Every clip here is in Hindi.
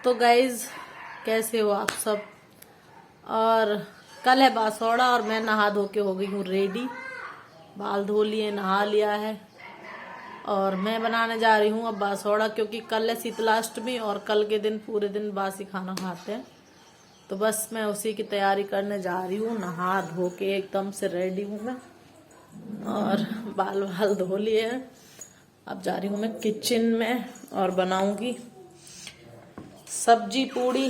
तो गाइज कैसे हो आप सब। और कल है बासौड़ा और मैं नहा धो के हो गई हूँ रेडी। बाल धो लिए, नहा लिया है और मैं बनाने जा रही हूँ अब बासौड़ा, क्योंकि कल है शीतलाष्टमी और कल के दिन पूरे दिन बासी खाना खाते हैं। तो बस मैं उसी की तैयारी करने जा रही हूँ। नहा धो के एकदम से रेडी हूँ मैं और बाल वाल धो लिए हैं। अब जा रही हूँ मैं किचन में और बनाऊंगी सब्जी पूड़ी।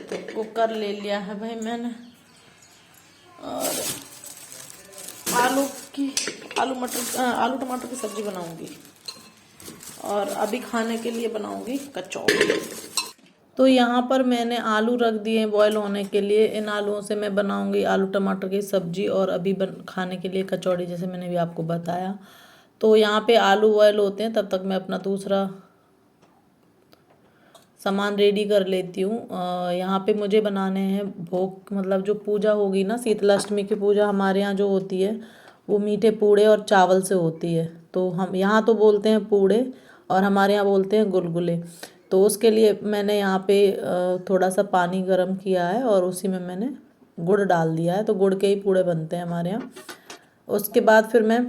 तो कुकर ले लिया है भाई मैंने और आलू टमाटर की सब्जी बनाऊंगी और अभी खाने के लिए बनाऊंगी कचौड़ी। तो यहाँ पर मैंने आलू रख दिए बॉयल होने के लिए। इन आलूओं से मैं बनाऊंगी आलू टमाटर की सब्जी और अभी खाने के लिए कचौड़ी, जैसे मैंने भी आपको बताया। तो यहाँ पे आलू बॉयल होते हैं तब तक मैं अपना दूसरा सामान रेडी कर लेती हूँ। यहाँ पे मुझे बनाने हैं भोग, मतलब जो पूजा होगी ना, शीतलाष्टमी की पूजा हमारे यहाँ जो होती है वो मीठे पूड़े और चावल से होती है। तो हम यहाँ तो बोलते हैं पूड़े और हमारे यहाँ बोलते हैं गुलगुले। तो उसके लिए मैंने यहाँ पे थोड़ा सा पानी गर्म किया है और उसी में मैंने गुड़ डाल दिया है। तो गुड़ के ही पूड़े बनते हैं हमारे यहाँ। उसके बाद फिर मैं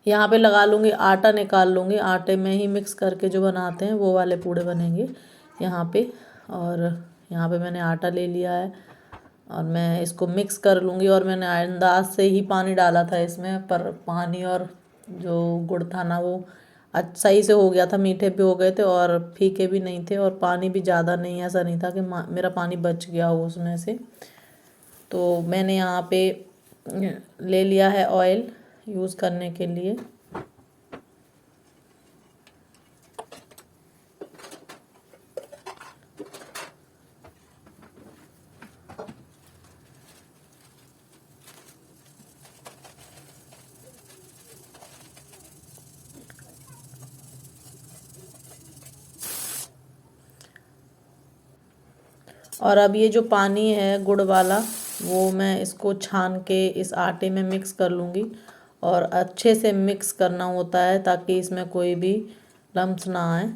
यहाँ पे लगा लूँगी आटा, निकाल लूँगी। आटे में ही मिक्स करके जो बनाते हैं वो वाले पूड़े बनेंगे यहाँ पे। और यहाँ पे मैंने आटा ले लिया है और मैं इसको मिक्स कर लूँगी। और मैंने अंदाज से ही पानी डाला था इसमें, पर पानी और जो गुड़ था ना वो सही से हो गया था। मीठे भी हो गए थे और फीके भी नहीं थे और पानी भी ज़्यादा नहीं, ऐसा नहीं था कि मेरा पानी बच गया हो उसमें से। तो मैंने यहाँ पे ले लिया है ऑयल यूज़ करने के लिए। और अब ये जो पानी है गुड़ वाला वो मैं इसको छान के इस आटे में मिक्स कर लूँगी। और अच्छे से मिक्स करना होता है ताकि इसमें कोई भी लम्स ना आए,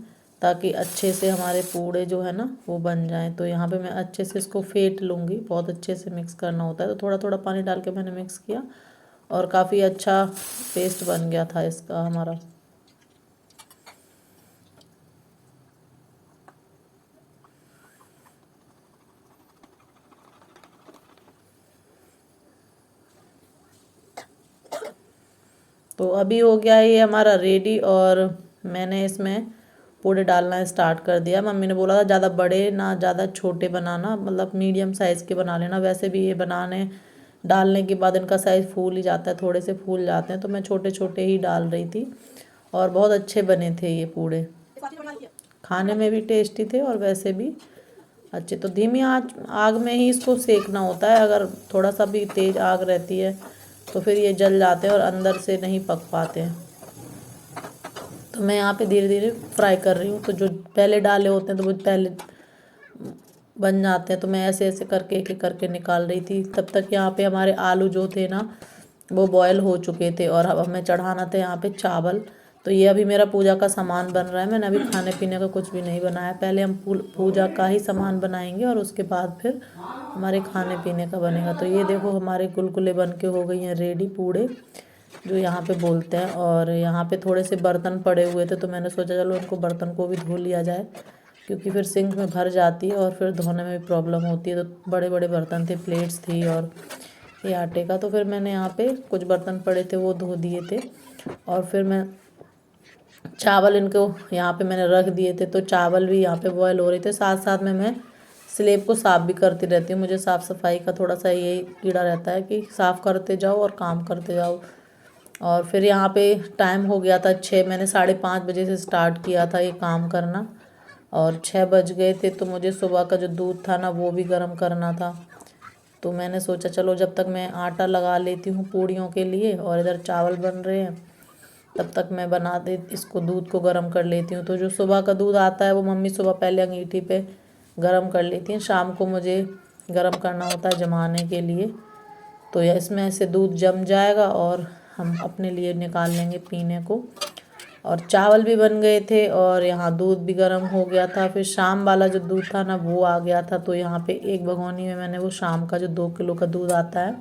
ताकि अच्छे से हमारे पूड़े जो है ना वो बन जाएं। तो यहाँ पे मैं अच्छे से इसको फेंट लूँगी, बहुत अच्छे से मिक्स करना होता है। तो थोड़ा थोड़ा पानी डाल के मैंने मिक्स किया और काफ़ी अच्छा पेस्ट बन गया था इसका हमारा। तो अभी हो गया है ये हमारा रेडी और मैंने इसमें पूड़े डालना स्टार्ट कर दिया। मम्मी ने बोला था ज़्यादा बड़े ना ज़्यादा छोटे बनाना, मतलब मीडियम साइज़ के बना लेना। वैसे भी ये बनाने डालने के बाद इनका साइज़ फूल ही जाता है, थोड़े से फूल जाते हैं। तो मैं छोटे छोटे ही डाल रही थी और बहुत अच्छे बने थे ये पूड़े, खाने में भी टेस्टी थे और वैसे भी अच्छे। तो धीमी आग में ही इसको सेकना होता है। अगर थोड़ा सा भी तेज़ आग रहती है तो फिर ये जल जाते हैं और अंदर से नहीं पक पाते हैं। तो मैं यहाँ पे धीरे धीरे फ्राई कर रही हूँ। तो जो पहले डाले होते हैं तो वो पहले बन जाते हैं। तो मैं ऐसे ऐसे करके एक एक करके निकाल रही थी। तब तक यहाँ पे हमारे आलू जो थे ना वो बॉयल हो चुके थे और अब हमें चढ़ाना था यहाँ पे चावल। तो ये अभी मेरा पूजा का सामान बन रहा है। मैंने अभी खाने पीने का कुछ भी नहीं बनाया। पहले हम पूजा का ही सामान बनाएंगे और उसके बाद फिर हमारे खाने पीने का बनेगा। तो ये देखो हमारे गुलगुले बन के हो गई हैं रेडी, पूड़े जो यहाँ पे बोलते हैं। और यहाँ पे थोड़े से बर्तन पड़े हुए थे तो मैंने सोचा चलो इनको बर्तन को भी धो लिया जाए, क्योंकि फिर सिंक में भर जाती है और फिर धोने में भी प्रॉब्लम होती है। तो बड़े बड़े बर्तन थे, प्लेट्स थी और ये आटे का। तो फिर मैंने यहाँ पे कुछ बर्तन पड़े थे वो धो दिए थे और फिर मैं चावल इनको यहाँ पे मैंने रख दिए थे। तो चावल भी यहाँ पे बॉयल हो रहे थे, साथ साथ में मैं स्लेब को साफ़ भी करती रहती हूँ। मुझे साफ़ सफाई का थोड़ा सा ये कीड़ा रहता है कि साफ़ करते जाओ और काम करते जाओ। और फिर यहाँ पे टाइम हो गया था 6, मैंने 5:30 बजे से स्टार्ट किया था ये काम करना और 6 बज गए थे। तो मुझे सुबह का जो दूध था ना वो भी गर्म करना था। तो मैंने सोचा चलो जब तक मैं आटा लगा लेती हूँ पूड़ियों के लिए और इधर चावल बन रहे हैं, तब तक मैं बना दे इसको, दूध को गर्म कर लेती हूँ। तो जो सुबह का दूध आता है वो मम्मी सुबह पहले अंगीठी पे गर्म कर लेती हैं, शाम को मुझे गर्म करना होता है जमाने के लिए। तो यह इसमें से दूध जम जाएगा और हम अपने लिए निकाल लेंगे पीने को। और चावल भी बन गए थे और यहाँ दूध भी गर्म हो गया था। फिर शाम वाला जो दूध था ना वो आ गया था, तो यहाँ पे एक भगोनी में मैंने वो शाम का जो 2 किलो का दूध आता है,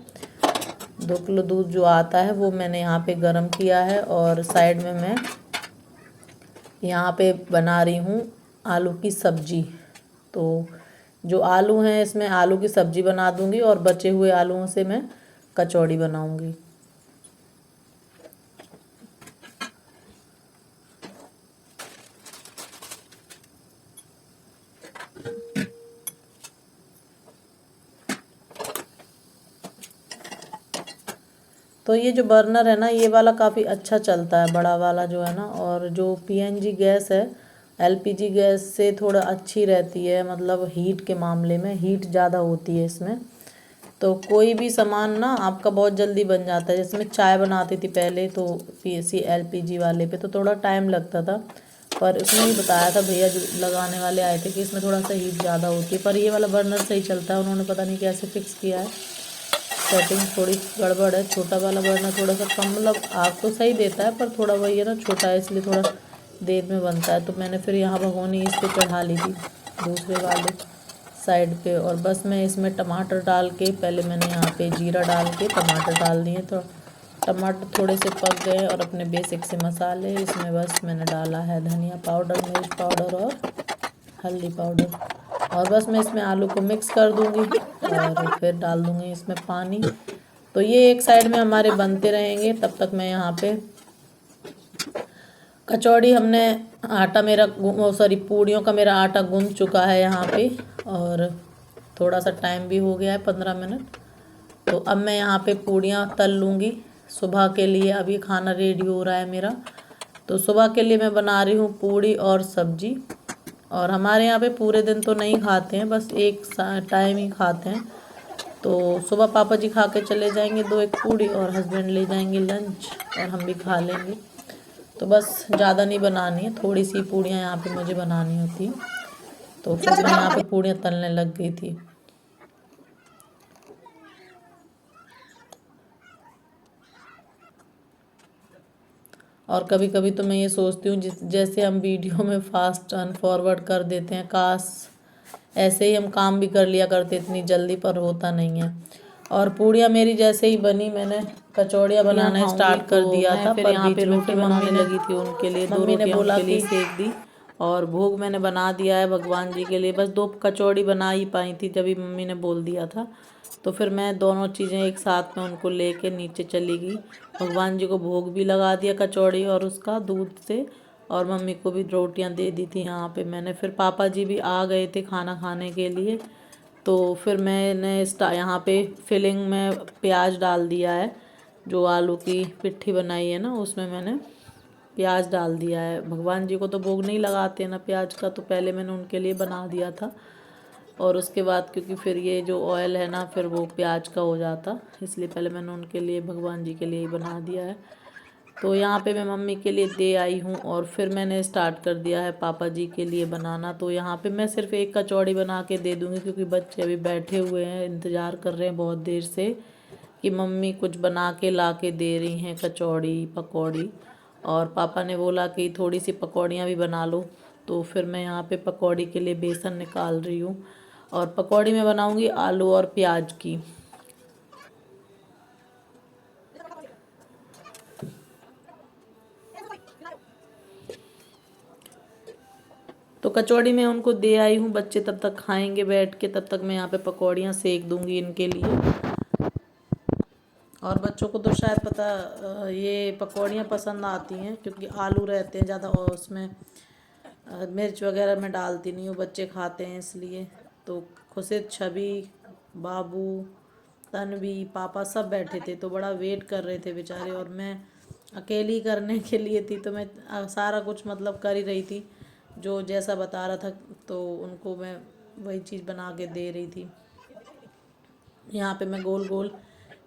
2 किलो दूध जो आता है वो मैंने यहाँ पे गर्म किया है। और साइड में मैं यहाँ पे बना रही हूँ आलू की सब्जी। तो जो आलू हैं इसमें आलू की सब्जी बना दूँगी और बचे हुए आलूओं से मैं कचौड़ी बनाऊँगी। तो ये जो बर्नर है ना ये वाला काफ़ी अच्छा चलता है, बड़ा वाला जो है ना। और जो पीएनजी गैस है एलपीजी गैस से थोड़ा अच्छी रहती है, मतलब हीट के मामले में हीट ज़्यादा होती है इसमें। तो कोई भी सामान ना आपका बहुत जल्दी बन जाता है। जैसे मैं चाय बनाती थी पहले तो पीएसी एलपीजी वाले पे तो थोड़ा टाइम लगता था, पर उसने ही बताया था भैया जो लगाने वाले आए थे कि इसमें थोड़ा सा हीट ज़्यादा होती है। पर ये वाला बर्नर सही चलता है, उन्होंने पता नहीं कैसे फिक्स किया है, सेटिंग थोड़ी गड़बड़ है। छोटा वाला बर्नर थोड़ा सा कम, मतलब आग तो सही देता है पर थोड़ा वही है ना छोटा है, इसलिए थोड़ा देर में बनता है। तो मैंने फिर यहाँ भगोनी इस पे चढ़ा ली थी दूसरे वाले साइड पे। और बस मैं इसमें टमाटर डाल के, पहले मैंने यहाँ पे जीरा डाल के टमाटर डाल दिए, तो टमाटर थोड़े से पक गए। और अपने बेसिक से मसाले इसमें बस मैंने डाला है धनिया पाउडर, मिर्च पाउडर और हल्दी पाउडर। और बस मैं इसमें आलू को मिक्स कर दूंगी और फिर डाल दूंगी इसमें पानी। तो ये एक साइड में हमारे बनते रहेंगे, तब तक मैं यहाँ पे कचौड़ी, हमने आटा मेरा सॉरी पूड़ियों का मेरा आटा गूंद चुका है यहाँ पे। और थोड़ा सा टाइम भी हो गया है 15 मिनट। तो अब मैं यहाँ पे पूड़ियाँ तल लूँगी सुबह के लिए। अब ये खाना रेडी हो रहा है मेरा। तो सुबह के लिए मैं बना रही हूँ पूड़ी और सब्जी। और हमारे यहाँ पे पूरे दिन तो नहीं खाते हैं, बस एक टाइम ही खाते हैं। तो सुबह पापा जी खा के चले जाएंगे 2-1 पूड़ी और हस्बैंड ले जाएंगे लंच और हम भी खा लेंगे। तो बस ज़्यादा नहीं बनानी है, थोड़ी सी पूड़ियाँ यहाँ पे मुझे बनानी होती। तो फिर मैं यहाँ पे पूड़ियाँ तलने लग गई थी। और कभी कभी तो मैं ये सोचती हूँ जैसे हम वीडियो में फास्ट टर्न फॉरवर्ड कर देते हैं, काश ऐसे ही हम काम भी कर लिया करते इतनी जल्दी, पर होता नहीं है। और पूड़ियाँ मेरी जैसे ही बनी मैंने कचौड़ियाँ बनाना स्टार्ट कर दिया था। पर यहाँ पे रोटी बनाने लगी थी उनके लिए, मम्मी ने बोला कि सेक दी। और भोग मैंने बना दिया है भगवान जी के लिए, बस 2 कचौड़ी बना ही पाई थी जब मम्मी ने बोल दिया था। तो फिर मैं दोनों चीज़ें एक साथ में उनको लेके नीचे चली गई। भगवान जी को भोग भी लगा दिया कचौड़ी और उसका दूध से, और मम्मी को भी रोटियां दे दी थी यहाँ पे मैंने। फिर पापा जी भी आ गए थे खाना खाने के लिए। तो फिर मैंने यहाँ पे फिलिंग में प्याज डाल दिया है, जो आलू की पिट्ठी बनाई है ना उसमें मैंने प्याज डाल दिया है। भगवान जी को तो भोग नहीं लगाते ना प्याज का, तो पहले मैंने उनके लिए बना दिया था। और उसके बाद क्योंकि फिर ये जो ऑयल है ना फिर वो प्याज का हो जाता, इसलिए पहले मैंने उनके लिए भगवान जी के लिए ही बना दिया है। तो यहाँ पे मैं मम्मी के लिए दे आई हूँ और फिर मैंने स्टार्ट कर दिया है पापा जी के लिए बनाना। तो यहाँ पे मैं सिर्फ एक कचौड़ी बना के दे दूँगी, क्योंकि बच्चे अभी बैठे हुए हैं इंतज़ार कर रहे हैं बहुत देर से कि मम्मी कुछ बना के ला के दे रही हैं कचौड़ी पकौड़ी। और पापा ने बोला कि थोड़ी सी पकौड़ियाँ भी बना लो। तो फिर मैं यहाँ पे पकौड़ी के लिए बेसन निकाल रही हूँ। और पकौड़ी मैं बनाऊँगी आलू और प्याज की। तो कचौड़ी मैं उनको दे आई हूँ, बच्चे तब तक खाएंगे बैठ के, तब तक मैं यहाँ पे पकौड़ियाँ सेक दूँगी इनके लिए। और बच्चों को तो शायद पता ये पकौड़ियाँ पसंद आती हैं, क्योंकि आलू रहते हैं ज़्यादा और उसमें मिर्च वगैरह मैं डालती नहीं हूँ, बच्चे खाते हैं इसलिए। तो खुशित, छवि, बाबू, तन्वी, पापा सब बैठे थे तो बड़ा वेट कर रहे थे बेचारे। और मैं अकेली करने के लिए थी तो मैं सारा कुछ मतलब कर ही रही थी, जो जैसा बता रहा था तो उनको मैं वही चीज़ बना के दे रही थी। यहाँ पे मैं गोल गोल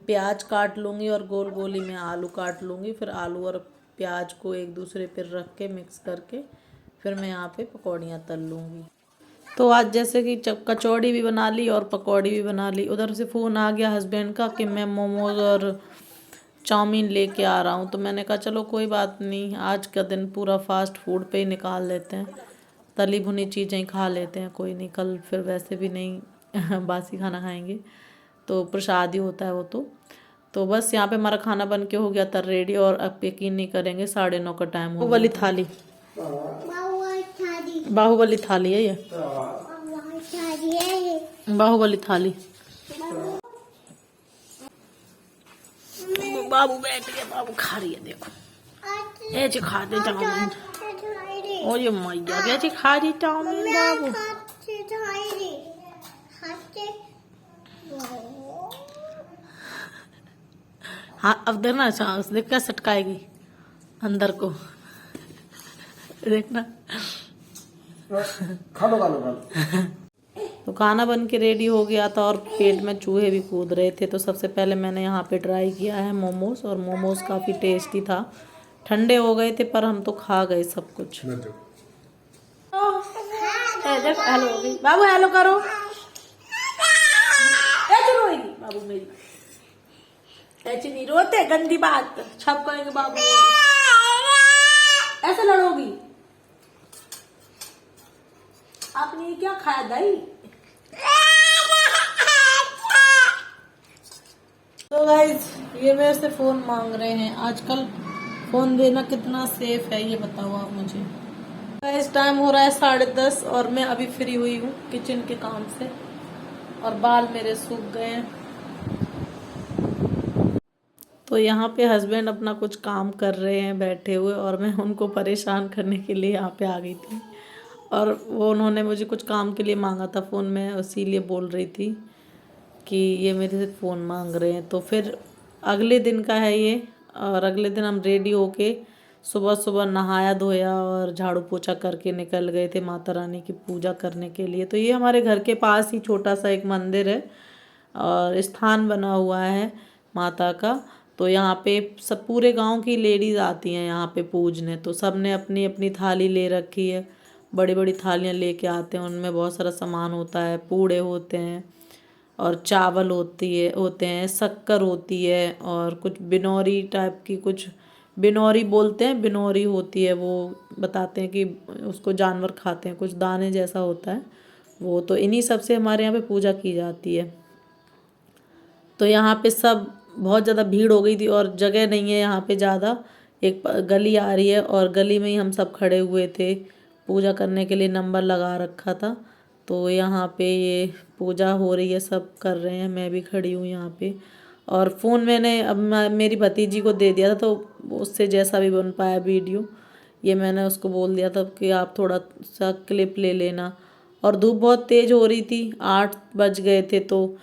प्याज काट लूँगी और गोल गोल ही मैं आलू काट लूँगी। फिर आलू और प्याज को एक दूसरे पर रख के मिक्स करके फिर मैं यहाँ पे पकौड़ियाँ तल लूँगी। तो आज जैसे कि कचौड़ी भी बना ली और पकौड़ी भी बना ली। उधर से फ़ोन आ गया हस्बैंड का कि मैं मोमोज़ और चाउमीन लेके आ रहा हूँ। तो मैंने कहा चलो कोई बात नहीं, आज का दिन पूरा फास्ट फूड पे ही निकाल लेते हैं, तली भुनी चीज़ें ही खा लेते हैं, कोई नहीं, कल फिर वैसे भी नहीं बासी खाना खाएंगे, तो प्रसाद ही होता है वो। तो बस यहाँ पे हमारा खाना बन के हो गया था रेडी, और अब यकीन नहीं करेंगे 9:30 का टाइम हो। बाहुबली थाली, बाहुबली थाली है ये, बाहुबली थाली। बाबू बैठ गया, बाबू खा रही है, देखो ऐसे खाते चाउमीन। ओ ये मैया कैसे खा रही चाउमीन बाबू। हाँ अब देखना चांस, देख क्या सटकाएगी अंदर को, देखना। खा लो खा लो खा लो। तो खाना बन के रेडी हो गया था और पेट में चूहे भी कूद रहे थे। तो सबसे पहले मैंने यहाँ पे ट्राई किया है मोमोज, और मोमोज काफ़ी टेस्टी था। ठंडे हो गए थे पर हम तो खा गए सब कुछ। हेलो बाबू, हेलो करो। ऐसे रोएगी बाबू मेरी, ऐसे नहीं रोते, गंदी बात छप करेंगे बाबू, ऐसे लड़ोगी। आपने क्या खाया दही? तो गाइस ये मेरे से फोन मांग रहे हैं। आजकल फोन देना कितना सेफ है ये बताओ आप मुझे। गाइस टाइम हो रहा है 10:30 और मैं अभी फ्री हुई हूँ किचन के काम से, और बाल मेरे सूख गए हैं। तो यहाँ पे हस्बैंड अपना कुछ काम कर रहे हैं बैठे हुए, और मैं उनको परेशान करने के लिए यहाँ पे आ गई थी। और वो उन्होंने मुझे कुछ काम के लिए मांगा था फ़ोन में, इसीलिए बोल रही थी कि ये मेरे से फ़ोन मांग रहे हैं। तो फिर अगले दिन का है ये, और अगले दिन हम रेडी होके सुबह सुबह नहाया धोया और झाड़ू पोछा करके निकल गए थे माता रानी की पूजा करने के लिए। तो ये हमारे घर के पास ही छोटा सा एक मंदिर है और स्थान बना हुआ है माता का। तो यहाँ पे सब पूरे गांव की लेडीज़ आती हैं यहाँ पे पूजने। तो सब ने अपनी अपनी थाली ले रखी है, बड़ी बड़ी थालियाँ लेके आते हैं, उनमें बहुत सारा सामान होता है, पूड़े होते हैं और चावल होते हैं, शक्कर होती है, और कुछ बिनौरी टाइप की, कुछ बिनौरी बोलते हैं, बिनौरी होती है, वो बताते हैं कि उसको जानवर खाते हैं, कुछ दाने जैसा होता है वो। तो इन्हीं सब से हमारे यहाँ पे पूजा की जाती है। तो यहाँ पे सब बहुत ज़्यादा भीड़ हो गई थी और जगह नहीं है यहाँ पे ज़्यादा। एक गली आ रही है और गली में ही हम सब खड़े हुए थे पूजा करने के लिए, नंबर लगा रखा था। तो यहाँ पे ये पूजा हो रही है, सब कर रहे हैं, मैं भी खड़ी हूँ यहाँ पे। और फ़ोन मैंने अब मेरी भतीजी को दे दिया था, तो उससे जैसा भी बन पाया वीडियो, ये मैंने उसको बोल दिया था कि आप थोड़ा सा क्लिप ले लेना। और धूप बहुत तेज़ हो रही थी, 8 बज गए थे, तो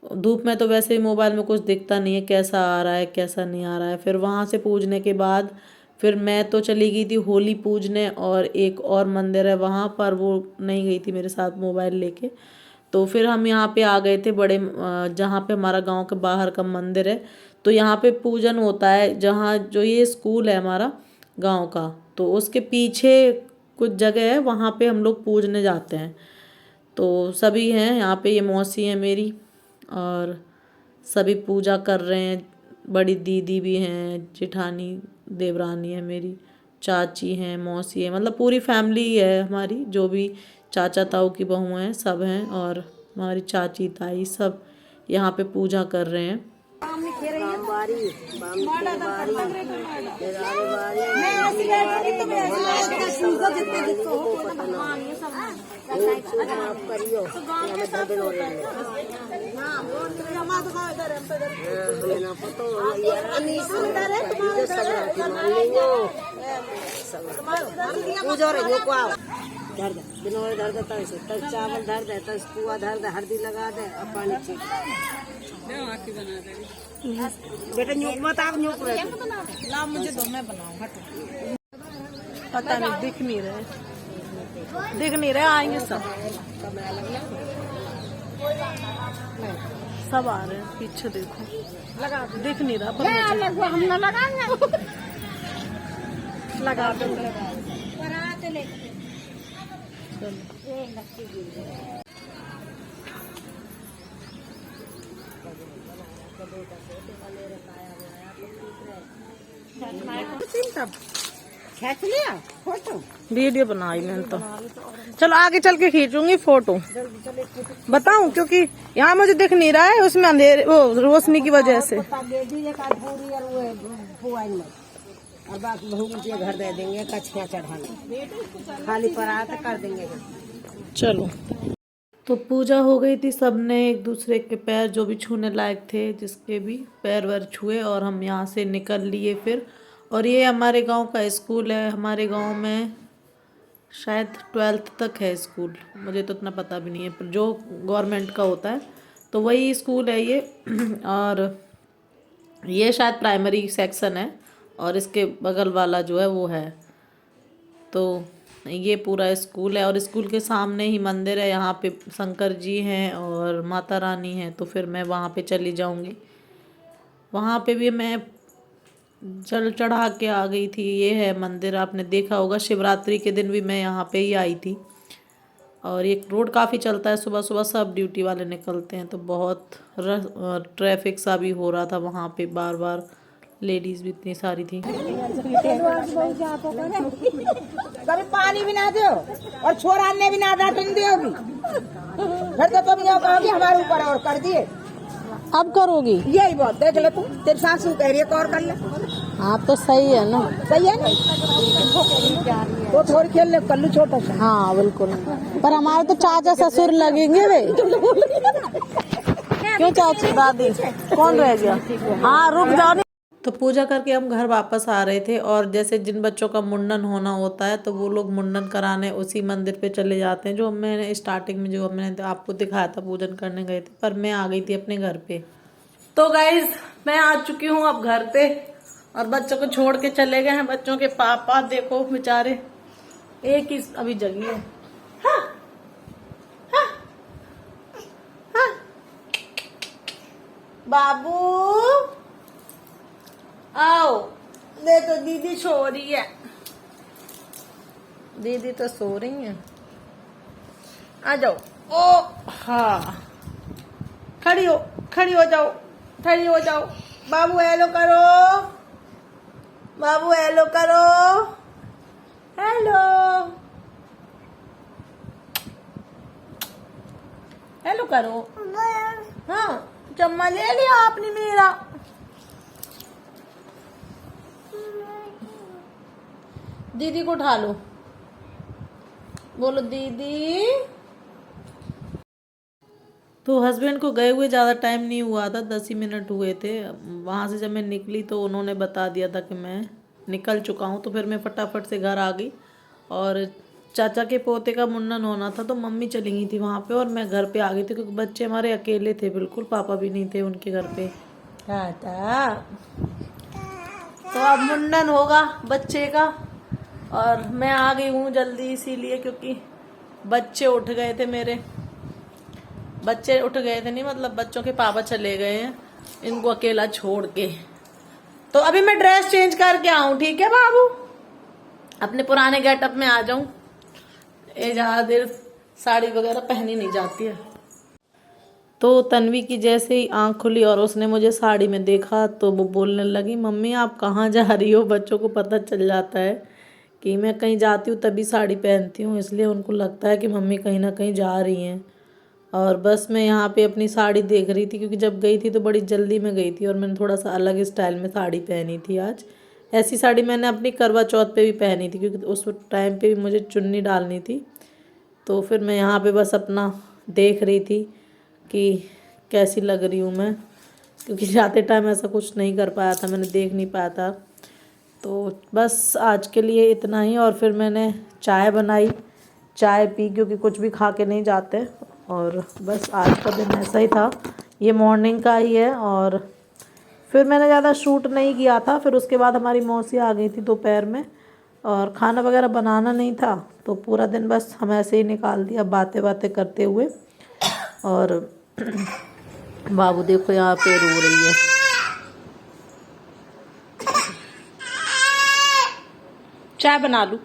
धूप में तो वैसे ही मोबाइल में कुछ दिखता नहीं है कैसा आ रहा है कैसा नहीं आ रहा है। फिर वहाँ से पूजने के बाद फिर मैं तो चली गई थी होली पूजने, और एक और मंदिर है वहाँ पर, वो नहीं गई थी मेरे साथ मोबाइल लेके। तो फिर हम यहाँ पे आ गए थे बड़े जहाँ पे हमारा गांव के बाहर का मंदिर है। तो यहाँ पे पूजन होता है, जहाँ जो ये स्कूल है हमारा गांव का, तो उसके पीछे कुछ जगह है, वहाँ पे हम लोग पूजने जाते हैं। तो सभी हैं यहाँ पे, ये मौसी है मेरी, और सभी पूजा कर रहे हैं। बड़ी दीदी भी हैं, जेठानी देवरानी है मेरी, चाची हैं, मौसी है, मतलब पूरी फैमिली है हमारी, जो भी चाचा ताऊ की बहू हैं सब हैं, और हमारी चाची ताई सब यहाँ पे पूजा कर रहे हैं। धर दे बिनोए, धर दे तब चावल धर दे, तब पुआ धर दे, हल्दी लगा दे और पानी छीट बेटा। न्यूक मत आप, न्यूक रहे ला मुझे दो, मैं बनाऊं, हटो। पता नहीं, दिख नहीं रहे, आएंगे सब सब आ रहे हैं पीछे, देखो लगा, दिख नहीं रहा पर हम ना लगाएंगे लगा दो। खींच लिया फोटो। वीडियो बनाई मैंने तो। चलो आगे चल के खींचूंगी फोटो। बताऊं क्योंकि यहाँ मुझे दिख नहीं रहा है, उसमें अंधेरे वो रोशनी की वजह से। और बाकी बहू के घर दे देंगे, कछिया चढ़ाने खाली परात कर देंगे। चलो तो पूजा हो गई थी, सबने एक दूसरे के पैर जो भी छूने लायक थे जिसके भी पैर वैर छुए और हम यहाँ से निकल लिए फिर। और ये हमारे गांव का स्कूल है। हमारे गांव में शायद 12th तक है स्कूल, मुझे तो इतना पता भी नहीं है, पर जो गवर्नमेंट का होता है तो वही स्कूल है ये। और ये शायद प्राइमरी सेक्शन है और इसके बगल वाला जो है वो है। तो ये पूरा स्कूल है और स्कूल के सामने ही मंदिर है। यहाँ पे शंकर जी हैं और माता रानी हैं, तो फिर मैं वहाँ पे चली जाऊँगी। वहाँ पे भी मैं जल चढ़ा के आ गई थी। ये है मंदिर, आपने देखा होगा, शिवरात्रि के दिन भी मैं यहाँ पे ही आई थी। और ये रोड काफ़ी चलता है, सुबह सुबह सब ड्यूटी वाले निकलते हैं, तो बहुत ट्रैफिक सा भी हो रहा था वहाँ पे, बार बार लेडीज़ भी इतनी सारी थी। कभी पानी भी ना दो और छोरा ने भी ना डांटन दोगी, फिर तो तुम यो कहोगी हमारे ऊपर और कर दिए। अब करोगी? यही बात देख ले, तुम तेरी सासू कह रही है और कर ले। हाँ तो सही है ना, सही है ना, तो थोड़ी खेल ले, कल्लू छोटा सा। हाँ बिल्कुल, पर हमारे तो चाचा ससुर लगेंगे वे। क्यों चाची दादी कौन रह गया? हाँ रुक जाओ। तो पूजा करके हम घर वापस आ रहे थे और जैसे जिन बच्चों का मुंडन होना होता है तो वो लोग मुंडन कराने उसी मंदिर पे चले जाते हैं जो मैंने स्टार्टिंग में जो मैंने आपको दिखाया था, पूजन करने गए थे, पर मैं आ गई थी अपने घर पे। तो गाइज मैं आ चुकी हूँ अब घर पे और बच्चों को छोड़ के चले गए हैं। बच्चों के पापा देखो बेचारे एक ही अभी जगी है। हाँ, हाँ, हाँ। बाबू आओ, दे तो दीदी सो रही है, दीदी तो सो रही है, आ जाओ। ओ हाँ, खड़ी हो जाओ, खड़ी हो जाओ। बाबू हेलो करो, बाबू हेलो करो, हेलो हेलो करो। हाँ चम्मा ले लिया आपने मेरा। दीदी को उठा लो, बोलो दीदी। तो हस्बैंड को गए हुए ज़्यादा टाइम नहीं हुआ था, 10 ही मिनट हुए थे। वहाँ से जब मैं निकली तो उन्होंने बता दिया था कि मैं निकल चुका हूँ, तो फिर मैं फटाफट से घर आ गई। और चाचा के पोते का मुंडन होना था तो मम्मी चली गई थी वहाँ पे और मैं घर पे आ गई थी, क्योंकि बच्चे हमारे अकेले थे बिल्कुल, पापा भी नहीं थे उनके घर पे। तो अब मुंडन होगा बच्चे का और मैं आ गई हूँ जल्दी इसीलिए क्योंकि बच्चे उठ गए थे मेरे। बच्चे उठ गए थे नहीं, मतलब बच्चों के पापा चले गए हैं इनको अकेला छोड़ के। तो अभी मैं ड्रेस चेंज करके आऊं, ठीक है बाबू? अपने पुराने गेटअप में आ जाऊं, ये ज्यादा देर साड़ी वगैरह पहनी नहीं जाती है। तो तन्वी की जैसे ही आंख खुली और उसने मुझे साड़ी में देखा तो वो बोलने लगी, मम्मी आप कहाँ जा रही हो? बच्चों को पता चल जाता है कि मैं कहीं जाती हूँ तभी साड़ी पहनती हूँ, इसलिए उनको लगता है कि मम्मी कहीं ना कहीं जा रही हैं। और बस मैं यहाँ पे अपनी साड़ी देख रही थी, क्योंकि जब गई थी तो बड़ी जल्दी में गई थी और मैंने थोड़ा सा अलग स्टाइल में साड़ी पहनी थी आज। ऐसी साड़ी मैंने अपनी करवा चौथ पे भी पहनी थी, क्योंकि उस टाइम पे भी मुझे चुन्नी डालनी थी। तो फिर मैं यहाँ पे बस अपना देख रही थी कि कैसी लग रही हूँ मैं, क्योंकि जाते टाइम ऐसा कुछ नहीं कर पाया था, मैंने देख नहीं पाया था। तो बस आज के लिए इतना ही। और फिर मैंने चाय बनाई, चाय पी, क्योंकि कुछ भी खा के नहीं जाते। और बस आज का दिन ऐसा ही था, ये मॉर्निंग का ही है। और फिर मैंने ज़्यादा शूट नहीं किया था। फिर उसके बाद हमारी मौसी आ गई थी दोपहर में और खाना वगैरह बनाना नहीं था, तो पूरा दिन बस हम ऐसे ही निकाल दिया बातें बातें करते हुए। और बाबू देखो यहाँ पे रो रही है। चाय बना लूं?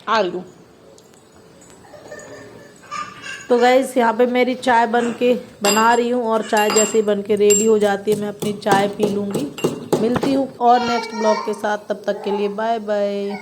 आलू तो गाइस यहाँ पे मेरी चाय बना रही हूँ और चाय जैसे ही बन के रेडी हो जाती है मैं अपनी चाय पी लूँगी। मिलती हूँ और नेक्स्ट ब्लॉग के साथ, तब तक के लिए बाय बाय।